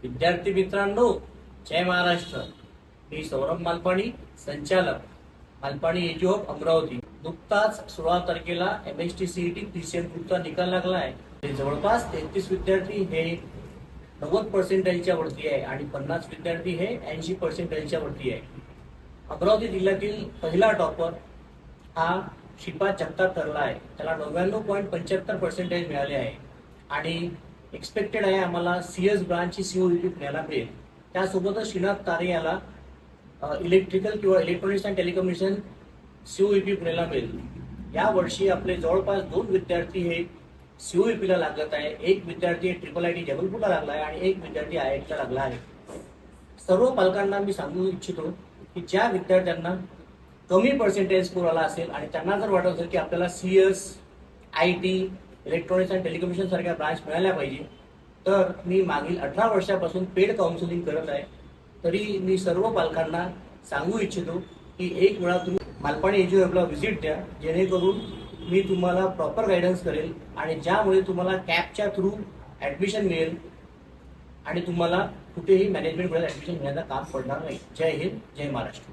विद्यार्थी मित्रांनो, जय महाराष्ट्र. मी सौरभ मालपाणी, संचालक मालपाणी एज्यू ऑफ अमरावती. नुकताच 16 तारखेला MST-CET PCM ग्रुपचा निकाल लागला आहे. जवळपास 33 विद्यार्थी हे 90% वरती आहे आणि 50 विद्यार्थी हे 80% वरती आहे. अमरावती जिल्ह्यातील पहिला टॉपर हा शिपा जगताप ठरला आहे. त्याला 99.75% मिळाले आहे आणि एक्सपेक्टेड आहे आम्हाला CS ब्रांचची COEP पुण्याला मिळेल. त्यासोबतच श्रीनाथ तारे याला इलेक्ट्रिकल किंवा इलेक्ट्रॉनिक्स अँड टेलिकम्युनिकेशन COEP पुण्याला मिळेल. या वर्षी आपले जवळपास 2 विद्यार्थी हे COEP ला लागत आहे. एक विद्यार्थी IIIT जबलपूरला लागला आहे आणि एक विद्यार्थी IIT ला लागला आहे. सर्व पालकांना मी सांगू इच्छितो की ज्या विद्यार्थ्यांना कमी पर्सेंटेज स्कोर आला असेल आणि त्यांना जर वाटत असेल की आपल्याला CS, IT, electronics and telecommunication सारख्या ब्रांच मिळाल्या पाहिजे, तर मी मागील 18 वर्षापासून पेड काउन्सिलिंग करत आहे. तरी मी सर्व पालकांना सांगू इच्छितो की एक वेळा तुम्ही मालपाणी एज्यू ला व्हिजिट द्या, जेणेकरून मी तुम्हाला प्रॉपर गायडन्स करेल आणि ज्यामुळे तुम्हाला कॅपच्या थ्रू ऍडमिशन मिळेल आणि तुम्हाला कुठेही मॅनेजमेंट ऍडमिशन घेण्याचं काम पडणार नाही. जय हिंद, जय महाराष्ट्र.